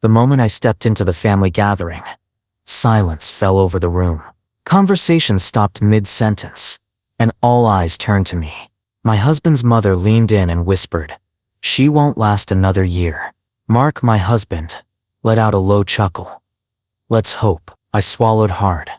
The moment I stepped into the family gathering, silence fell over the room. Conversation stopped mid-sentence, and all eyes turned to me. My husband's mother leaned in and whispered, "She won't last another year." Mark, my husband, let out a low chuckle. "Let's hope." I swallowed hard,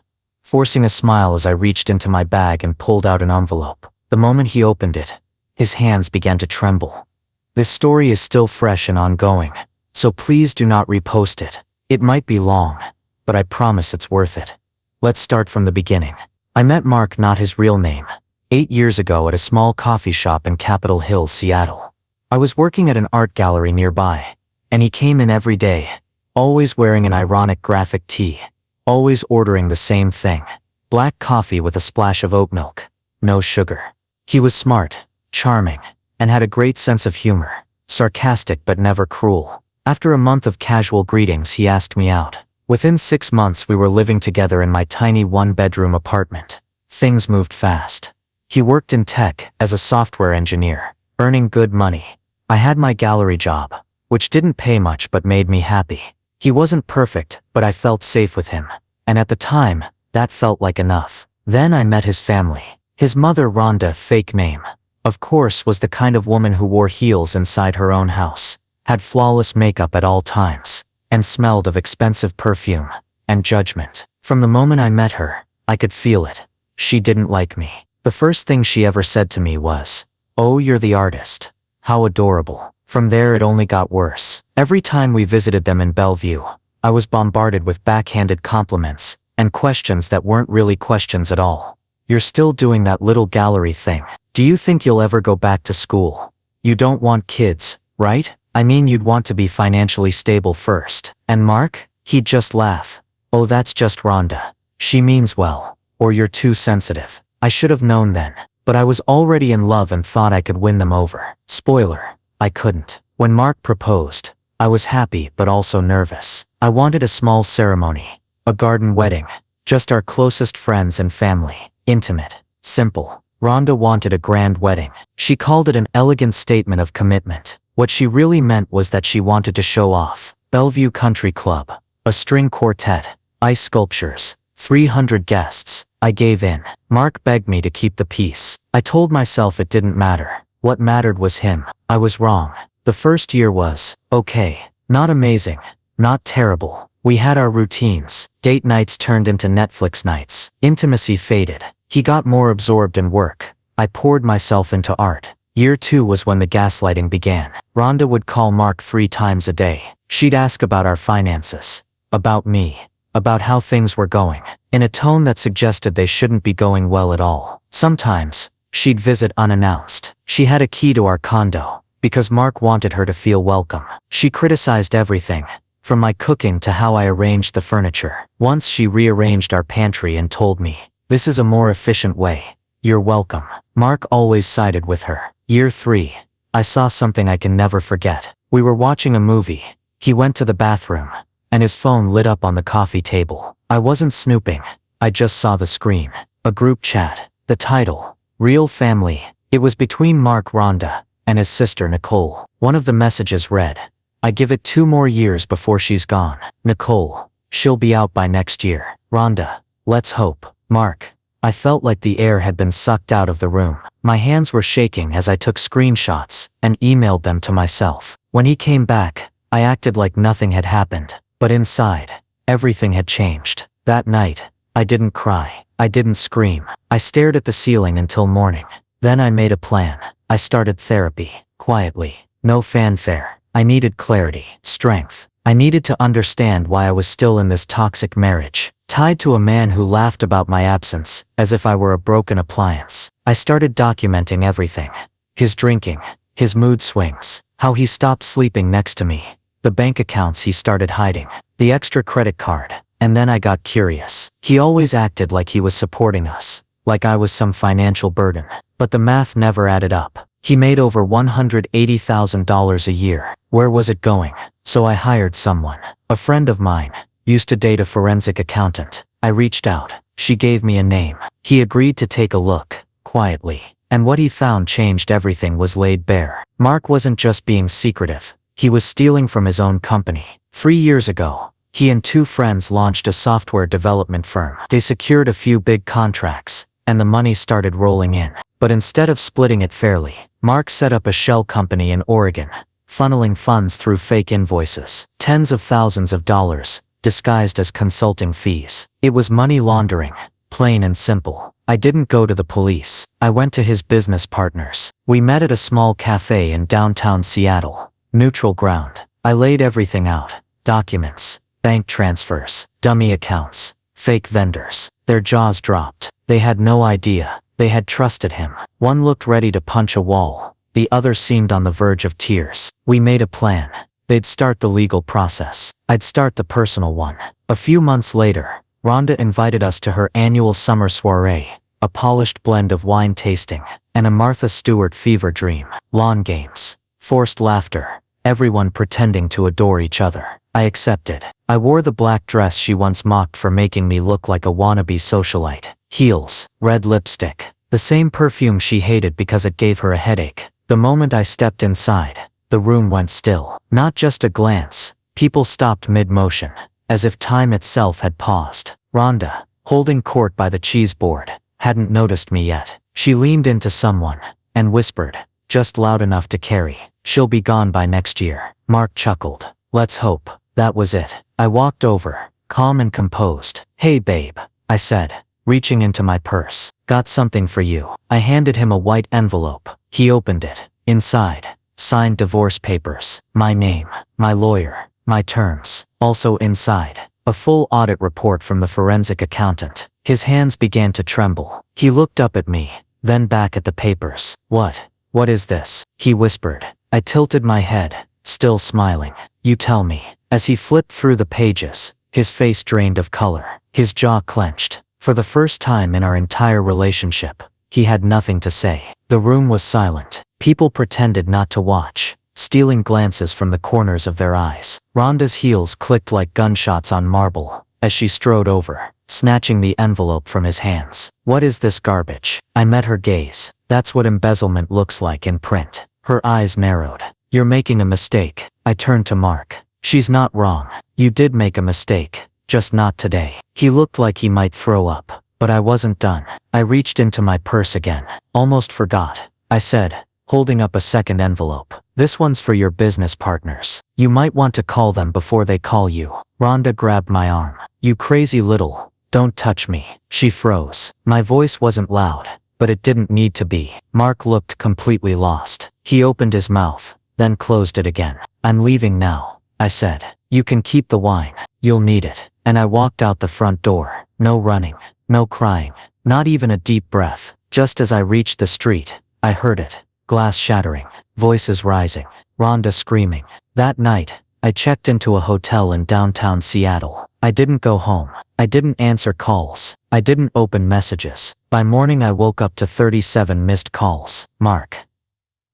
forcing a smile as I reached into my bag and pulled out an envelope. The moment he opened it, his hands began to tremble. "This story is still fresh and ongoing, so please do not repost it. It might be long, but I promise it's worth it. Let's start from the beginning." I met Mark, not his real name, 8 years ago at a small coffee shop in Capitol Hill, Seattle. I was working at an art gallery nearby, and he came in every day, always wearing an ironic graphic tee, always ordering the same thing: black coffee with a splash of oat milk, no sugar. He was smart, charming, and had a great sense of humor, sarcastic but never cruel. After a month of casual greetings, he asked me out. Within 6 months we were living together in my tiny one-bedroom apartment. Things moved fast. He worked in tech as a software engineer, earning good money. I had my gallery job, which didn't pay much but made me happy. He wasn't perfect, but I felt safe with him, and at the time, that felt like enough. Then I met his family. His mother, Rhonda, fake name, of course, was the kind of woman who wore heels inside her own house, had flawless makeup at all times, and smelled of expensive perfume and judgment. From the moment I met her, I could feel it. She didn't like me. The first thing she ever said to me was, "Oh, you're the artist. How adorable." From there it only got worse. Every time we visited them in Bellevue, I was bombarded with backhanded compliments and questions that weren't really questions at all. "You're still doing that little gallery thing. Do you think you'll ever go back to school? You don't want kids, right? I mean, you'd want to be financially stable first." And Mark? He'd just laugh. "Oh, that's just Rhonda. She means well. Or you're too sensitive." I should have known then, but I was already in love and thought I could win them over. Spoiler, I couldn't. When Mark proposed, I was happy but also nervous. I wanted a small ceremony, a garden wedding, just our closest friends and family, intimate, simple. Rhonda wanted a grand wedding. She called it an elegant statement of commitment. What she really meant was that she wanted to show off. Bellevue Country Club, a string quartet, ice sculptures, 300 guests. I gave in. Mark begged me to keep the peace. I told myself it didn't matter. What mattered was him. I was wrong. The first year was okay. Not amazing, not terrible. We had our routines. Date nights turned into Netflix nights. Intimacy faded. He got more absorbed in work. I poured myself into art. Year 2 was when the gaslighting began. Rhonda would call Mark 3 times a day. She'd ask about our finances, about me, about how things were going, in a tone that suggested they shouldn't be going well at all. Sometimes, she'd visit unannounced. She had a key to our condo, because Mark wanted her to feel welcome. She criticized everything, from my cooking to how I arranged the furniture. Once she rearranged our pantry and told me, "This is a more efficient way. You're welcome." Mark always sided with her. Year 3, I saw something I can never forget. We were watching a movie. He went to the bathroom, and his phone lit up on the coffee table. I wasn't snooping. I just saw the screen. A group chat. The title, Real Family. It was between Mark, Rhonda, and his sister Nicole. One of the messages read, "I give it 2 more years before she's gone. Nicole, she'll be out by next year. Rhonda, let's hope." Mark. I felt like the air had been sucked out of the room. My hands were shaking as I took screenshots and emailed them to myself. When he came back, I acted like nothing had happened, but inside, everything had changed. That night, I didn't cry. I didn't scream. I stared at the ceiling until morning. Then I made a plan. I started therapy, quietly, no fanfare. I needed clarity, strength. I needed to understand why I was still in this toxic marriage, tied to a man who laughed about my absence, as if I were a broken appliance. I started documenting everything. His drinking, his mood swings, how he stopped sleeping next to me, the bank accounts he started hiding, the extra credit card. And then I got curious. He always acted like he was supporting us, like I was some financial burden. But the math never added up. He made over $180,000 a year. Where was it going? So I hired someone. A friend of mine used to date a forensic accountant. I reached out. She gave me a name. He agreed to take a look, quietly. And what he found changed everything. Was laid bare. Mark wasn't just being secretive. He was stealing from his own company. 3 years ago, he and 2 friends launched a software development firm. They secured a few big contracts, and the money started rolling in. But instead of splitting it fairly, Mark set up a shell company in Oregon, funneling funds through fake invoices, tens of thousands of dollars, disguised as consulting fees. It was money laundering, plain and simple. I didn't go to the police. I went to his business partners. We met at a small cafe in downtown Seattle. Neutral ground. I laid everything out. Documents, bank transfers, dummy accounts, fake vendors. Their jaws dropped. They had no idea. They had trusted him. One looked ready to punch a wall. The other seemed on the verge of tears. We made a plan. They'd start the legal process. I'd start the personal one. A few months later, Rhonda invited us to her annual summer soiree, a polished blend of wine tasting and a Martha Stewart fever dream. Lawn games, forced laughter, everyone pretending to adore each other. I accepted. I wore the black dress she once mocked for making me look like a wannabe socialite. Heels, red lipstick, the same perfume she hated because it gave her a headache. The moment I stepped inside, the room went still. Not just a glance. People stopped mid-motion, as if time itself had paused. Rhonda, holding court by the cheese board, hadn't noticed me yet. She leaned into someone and whispered, just loud enough to carry, "She'll be gone by next year." Mark chuckled. Let's hope. That was it. I walked over, calm and composed. "Hey babe," I said, reaching into my purse. "Got something for you." I handed him a white envelope. He opened it. Inside, signed divorce papers, my name, my lawyer, my terms. Also inside, a full audit report from the forensic accountant. His hands began to tremble. He looked up at me, then back at the papers. What is this?" he whispered. I tilted my head, still smiling. "You tell me." As he flipped through the pages, his face drained of color. His jaw clenched. For the first time in our entire relationship, he had nothing to say. The room was silent. People pretended not to watch, stealing glances from the corners of their eyes. Rhonda's heels clicked like gunshots on marble as she strode over, snatching the envelope from his hands. "What is this garbage?" I met her gaze. That's what embezzlement looks like in print. Her eyes narrowed. "You're making a mistake." I turned to Mark. "She's not wrong. You did make a mistake, just not today." He looked like he might throw up, but I wasn't done. I reached into my purse again. "Almost forgot," I said, holding up a second envelope. "This one's for your business partners. You might want to call them before they call you." Rhonda grabbed my arm. "You crazy little, don't touch me." She froze. My voice wasn't loud, but it didn't need to be. Mark looked completely lost. He opened his mouth, then closed it again. "I'm leaving now," I said. "You can keep the wine. You'll need it." And I walked out the front door. No running, no crying, not even a deep breath. Just as I reached the street, I heard it. Glass shattering, voices rising, Rhonda screaming. That night, I checked into a hotel in downtown Seattle. I didn't go home. I didn't answer calls. I didn't open messages. By morning I woke up to 37 missed calls. Mark,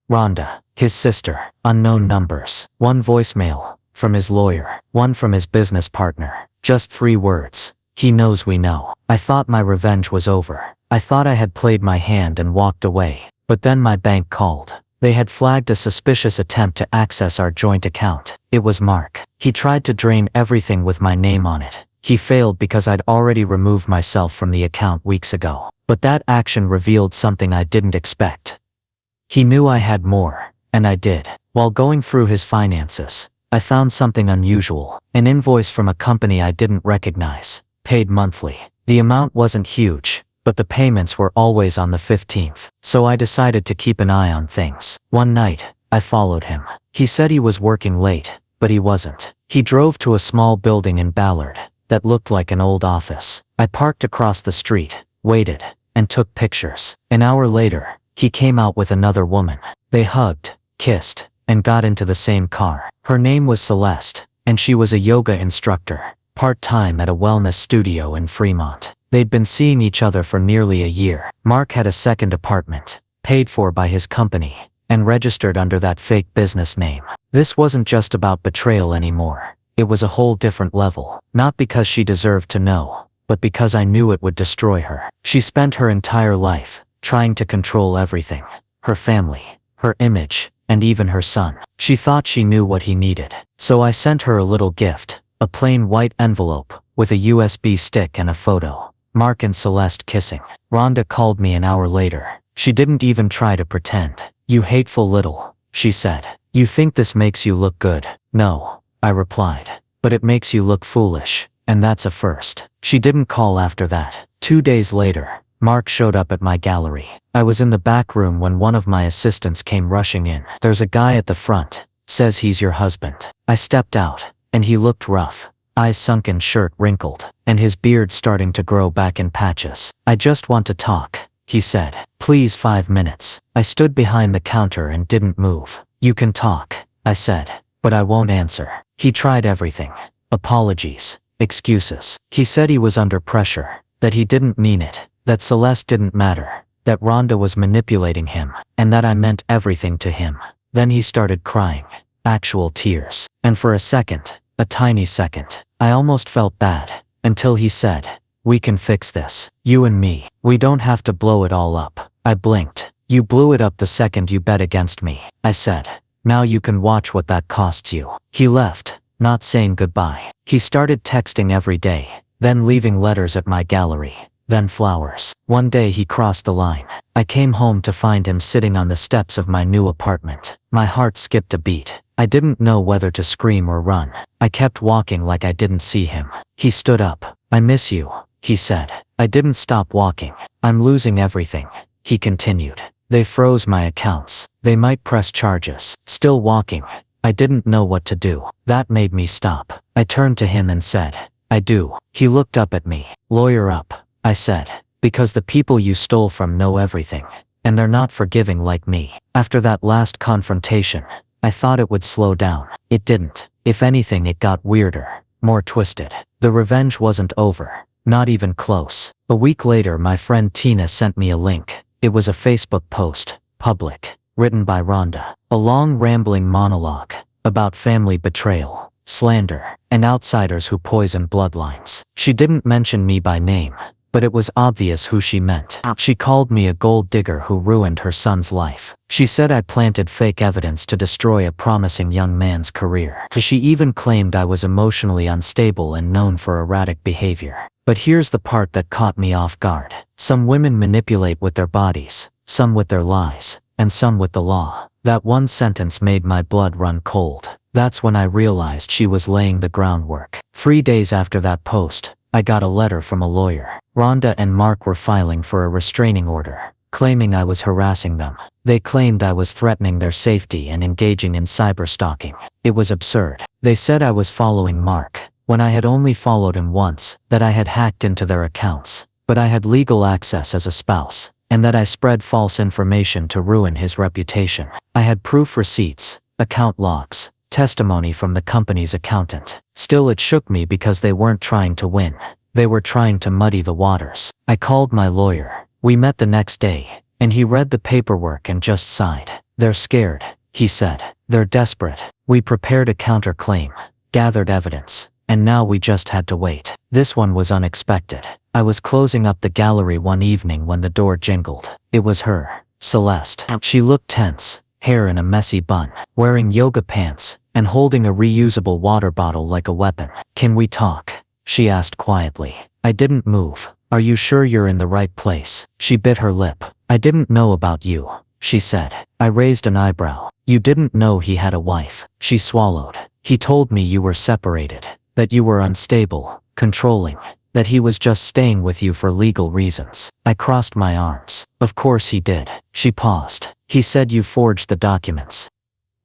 Rhonda, his sister, unknown numbers. One voicemail from his lawyer, one from his business partner. Just 3 words. "He knows we know." I thought my revenge was over. I thought I had played my hand and walked away. But then my bank called. They had flagged a suspicious attempt to access our joint account. It was Mark. He tried to drain everything with my name on it. He failed because I'd already removed myself from the account weeks ago. But that action revealed something I didn't expect. He knew I had more, and I did. While going through his finances, I found something unusual. An invoice from a company I didn't recognize, paid monthly. The amount wasn't huge, but the payments were always on the 15th. So I decided to keep an eye on things. One night, I followed him. He said he was working late, but he wasn't. He drove to a small building in Ballard that looked like an old office. I parked across the street, waited, and took pictures. An hour later, he came out with another woman. They hugged, kissed, and got into the same car. Her name was Celeste, and she was a yoga instructor, part-time at a wellness studio in Fremont. They'd been seeing each other for nearly a year. Mark had a second apartment, paid for by his company, and registered under that fake business name. This wasn't just about betrayal anymore. It was a whole different level. Not because she deserved to know, but because I knew it would destroy her. She spent her entire life trying to control everything. Her family, her image, and even her son. She thought she knew what he needed. So I sent her a little gift, a plain white envelope, with a USB stick and a photo. Mark and Celeste kissing. Rhonda called me an hour later. She didn't even try to pretend. "You hateful little," she said. "You think this makes you look good?" "No," I replied. "But it makes you look foolish, and that's a first." She didn't call after that. 2 days later, Mark showed up at my gallery. I was in the back room when one of my assistants came rushing in. "There's a guy at the front. Says he's your husband." I stepped out, and he looked rough. Eyes sunken, shirt wrinkled, and his beard starting to grow back in patches. "I just want to talk," he said. "Please, 5 minutes." I stood behind the counter and didn't move. "You can talk," I said, "but I won't answer." He tried everything. Apologies, excuses. He said he was under pressure, that he didn't mean it, that Celeste didn't matter, that Rhonda was manipulating him, and that I meant everything to him. Then he started crying. Actual tears. And for a second, a tiny second, I almost felt bad, until he said, "We can fix this. You and me. We don't have to blow it all up." I blinked. "You blew it up the second you bet against me," I said. "Now you can watch what that costs you." He left, not saying goodbye. He started texting every day, then leaving letters at my gallery, then flowers. One day he crossed the line. I came home to find him sitting on the steps of my new apartment. My heart skipped a beat. I didn't know whether to scream or run. I kept walking like I didn't see him. He stood up. "I miss you," he said. I didn't stop walking. "I'm losing everything," he continued. "They froze my accounts. They might press charges." Still walking. I didn't know what to do. That made me stop. I turned to him and said, "I do." He looked up at me. "Lawyer up," I said, "because the people you stole from know everything, and they're not forgiving like me." After that last confrontation, I thought it would slow down. It didn't. If anything, it got weirder, more twisted. The revenge wasn't over. Not even close. A week later, my friend Tina sent me a link. It was a Facebook post, public, written by Rhonda. A long rambling monologue about family betrayal, slander, and outsiders who poison bloodlines. She didn't mention me by name, but it was obvious who she meant. She called me a gold digger who ruined her son's life. She said I planted fake evidence to destroy a promising young man's career. She even claimed I was emotionally unstable and known for erratic behavior. But here's the part that caught me off guard. Some women manipulate with their bodies, some with their lies, and some with the law. That one sentence made my blood run cold. That's when I realized she was laying the groundwork. 3 days after that post, I got a letter from a lawyer. Rhonda and Mark were filing for a restraining order, claiming I was harassing them. They claimed I was threatening their safety and engaging in cyberstalking. It was absurd. They said I was following Mark, when I had only followed him once, that I had hacked into their accounts, but I had legal access as a spouse, and that I spread false information to ruin his reputation. I had proof, receipts, account logs, testimony from the company's accountant. Still, it shook me because they weren't trying to win. They were trying to muddy the waters. I called my lawyer. We met the next day, and he read the paperwork and just sighed. "They're scared," he said. "They're desperate." We prepared a counterclaim, gathered evidence, and now we just had to wait. This one was unexpected. I was closing up the gallery one evening when the door jingled. It was her, Celeste. She looked tense, hair in a messy bun, wearing yoga pants, and holding a reusable water bottle like a weapon. "Can we talk?" she asked quietly. I didn't move. "Are you sure you're in the right place?" She bit her lip. "I didn't know about you," she said. I raised an eyebrow. "You didn't know he had a wife?" She swallowed. "He told me you were separated, that you were unstable, controlling, that he was just staying with you for legal reasons." I crossed my arms. "Of course he did." She paused. "He said you forged the documents."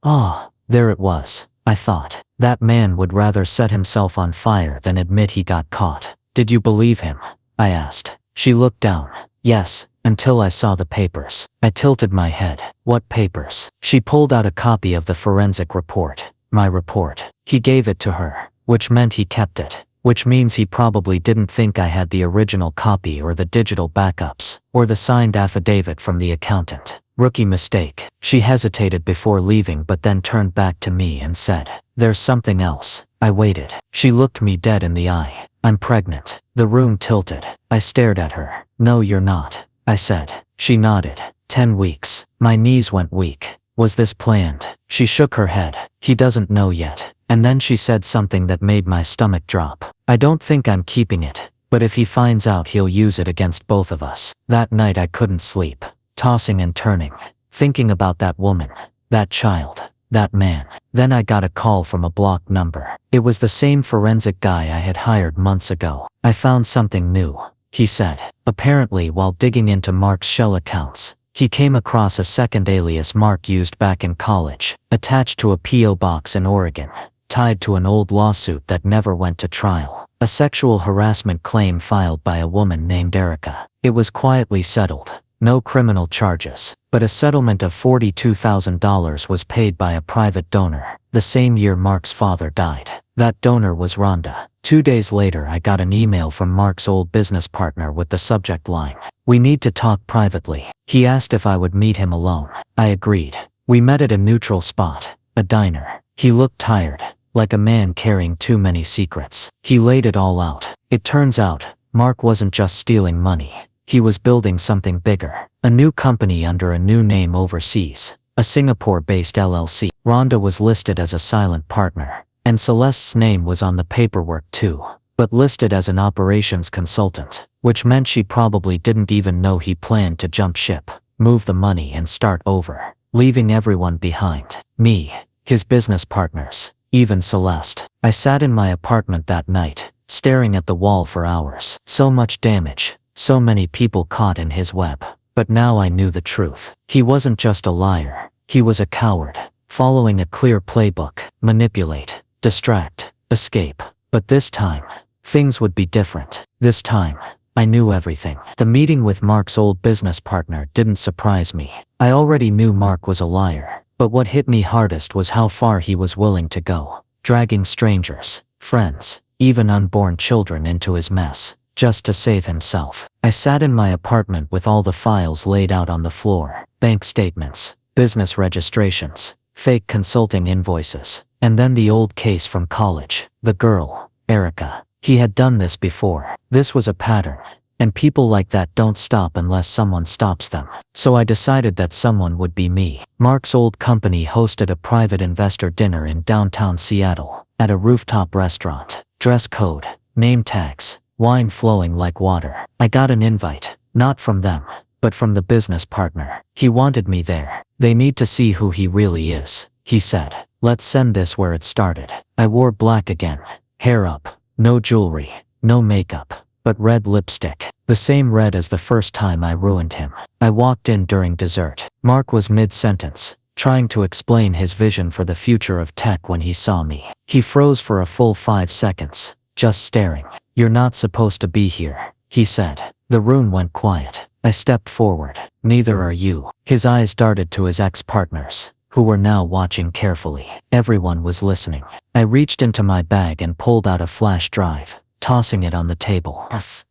Ah, there it was. I thought, that man would rather set himself on fire than admit he got caught. "Did you believe him?" I asked. She looked down. "Yes, until I saw the papers." I tilted my head. "What papers?" She pulled out a copy of the forensic report. My report. He gave it to her, which meant he kept it, which means he probably didn't think I had the original copy or the digital backups, or the signed affidavit from the accountant. Rookie mistake. She hesitated before leaving but then turned back to me and said, "There's something else." I waited. She looked me dead in the eye. "I'm pregnant." The room tilted. I stared at her. "No, you're not," I said. She nodded. 10 weeks. My knees went weak. Was this planned? She shook her head. "He doesn't know yet. And then she said something that made my stomach drop. I don't think I'm keeping it, but if he finds out he'll use it against both of us. That night I couldn't sleep, tossing and turning, thinking about that woman, that child, that man. Then I got a call from a blocked number. It was the same forensic guy I had hired months ago. I found something new, he said. Apparently, while digging into Mark's shell accounts, he came across a second alias Mark used back in college, attached to a P.O. box in Oregon, tied to an old lawsuit that never went to trial. A sexual harassment claim filed by a woman named Erica. It was quietly settled. No criminal charges, but a settlement of $42,000 was paid by a private donor, the same year Mark's father died. That donor was Rhonda. 2 days later I got an email from Mark's old business partner with the subject line, "We need to talk privately." He asked if I would meet him alone. I agreed. We met at a neutral spot, a diner. He looked tired, like a man carrying too many secrets. He laid it all out. It turns out, Mark wasn't just stealing money. He was building something bigger. A new company under a new name overseas. A Singapore-based LLC. Rhonda was listed as a silent partner, and Celeste's name was on the paperwork too, but listed as an operations consultant, which meant she probably didn't even know he planned to jump ship, move the money and start over, leaving everyone behind. Me, his business partners, even Celeste. I sat in my apartment that night, staring at the wall for hours. So much damage. So many people caught in his web. But now I knew the truth. He wasn't just a liar. He was a coward, following a clear playbook. Manipulate, distract, escape. But this time, things would be different. This time, I knew everything. The meeting with Mark's old business partner didn't surprise me. I already knew Mark was a liar. But what hit me hardest was how far he was willing to go. Dragging strangers, friends, even unborn children into his mess, just to save himself. I sat in my apartment with all the files laid out on the floor. Bank statements, business registrations, fake consulting invoices, and then the old case from college. The girl, Erica. He had done this before. This was a pattern. And people like that don't stop unless someone stops them. So I decided that someone would be me. Mark's old company hosted a private investor dinner in downtown Seattle, at a rooftop restaurant. Dress code, name tags, wine flowing like water. I got an invite, not from them, but from the business partner. He wanted me there. They need to see who he really is, he said. Let's send this where it started. I wore black again, hair up, no jewelry, no makeup, but red lipstick. The same red as the first time I ruined him. I walked in during dessert. Mark was mid-sentence, trying to explain his vision for the future of tech when he saw me. He froze for a full 5 seconds, just staring. "You're not supposed to be here," he said. The room went quiet. I stepped forward. "Neither are you." His eyes darted to his ex-partners, who were now watching carefully. Everyone was listening. I reached into my bag and pulled out a flash drive, tossing it on the table. "Yes.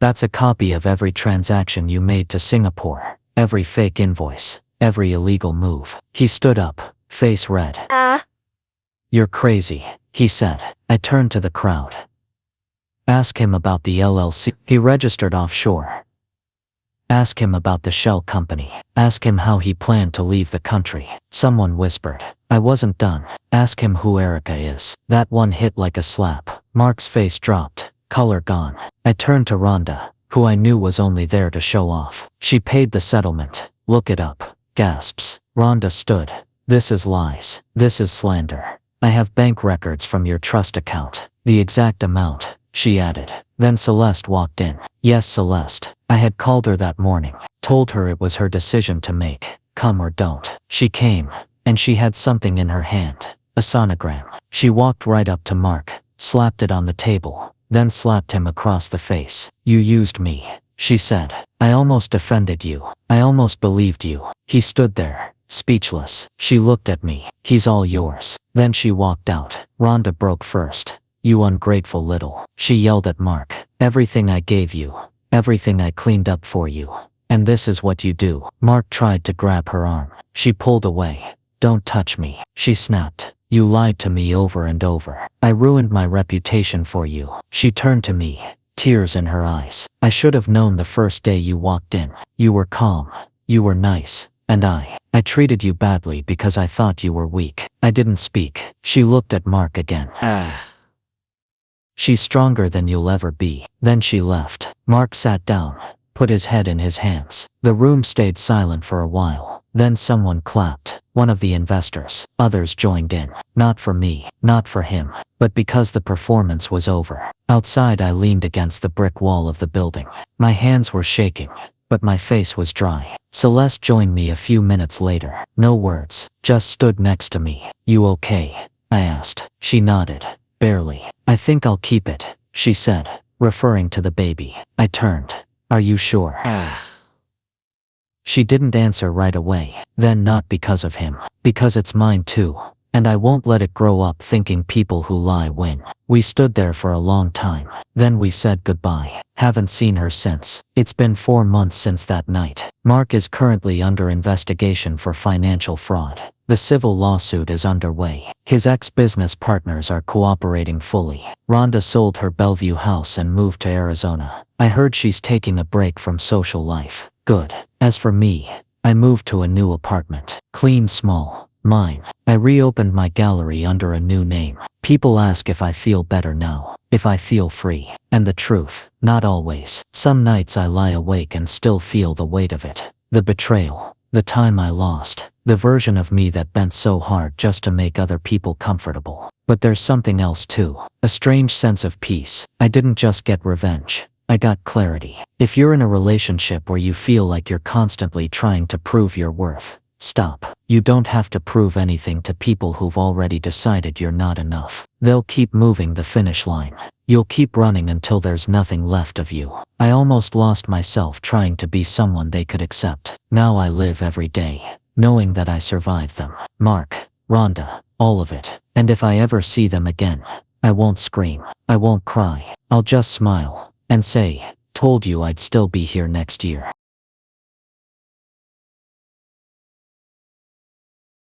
That's a copy of every transaction you made to Singapore, every fake invoice, every illegal move." He stood up, face red. "You're crazy," he said. I turned to the crowd. "Ask him about the LLC he registered offshore. Ask him about the shell company. Ask him how he planned to leave the country." Someone whispered. I wasn't done. "Ask him who Erica is." That one hit like a slap. Mark's face dropped, color gone. I turned to Rhonda, who I knew was only there to show off. "She paid the settlement. Look it up." Gasps. Rhonda stood. "This is lies. This is slander. I have bank records from your trust account. The exact amount," she added. Then Celeste walked in. Yes, Celeste. I had called her that morning, told her it was her decision to make, come or don't. She came, and she had something in her hand, a sonogram. She walked right up to Mark, slapped it on the table, then slapped him across the face. "You used me," she said. "I almost defended you. I almost believed you." He stood there, speechless. She looked at me. "He's all yours." Then she walked out. Rhonda broke first. "You ungrateful little," she yelled at Mark. "Everything I gave you, everything I cleaned up for you, and this is what you do." Mark tried to grab her arm. She pulled away. "Don't touch me," she snapped. "You lied to me over and over. I ruined my reputation for you." She turned to me, tears in her eyes. "I should have known the first day you walked in. You were calm. You were nice. And I treated you badly because I thought you were weak. I didn't speak. She looked at Mark again. She's stronger than you'll ever be. Then she left. Mark sat down, put his head in his hands. The room stayed silent for a while. Then someone clapped. One of the investors. Others joined in. Not for me, not for him, but because the performance was over. Outside, I leaned against the brick wall of the building. My hands were shaking, but my face was dry. Celeste joined me a few minutes later. No words, just stood next to me. You okay? I asked. She nodded. Barely. I think I'll keep it, she said, referring to the baby. I turned. Are you sure? She didn't answer right away. Then not because of him. Because it's mine too. And I won't let it grow up thinking people who lie win. We stood there for a long time. Then we said goodbye. Haven't seen her since. It's been 4 months since that night. Mark is currently under investigation for financial fraud. The civil lawsuit is underway. His ex-business partners are cooperating fully. Rhonda sold her Bellevue house and moved to Arizona. I heard she's taking a break from social life. Good. As for me, I moved to a new apartment. Clean, small. Mine. I reopened my gallery under a new name. People ask if I feel better now, if I feel free. And the truth, not always. Some nights I lie awake and still feel the weight of it. The betrayal, the time I lost, the version of me that bent so hard just to make other people comfortable. But there's something else too. A strange sense of peace. I didn't just get revenge. I got clarity. If you're in a relationship where you feel like you're constantly trying to prove your worth, stop. You don't have to prove anything to people who've already decided you're not enough. They'll keep moving the finish line. You'll keep running until there's nothing left of you. I almost lost myself trying to be someone they could accept. Now I live every day, knowing that I survived them. Mark, Rhonda, all of it. And if I ever see them again, I won't scream. I won't cry. I'll just smile and say, told you I'd still be here next year.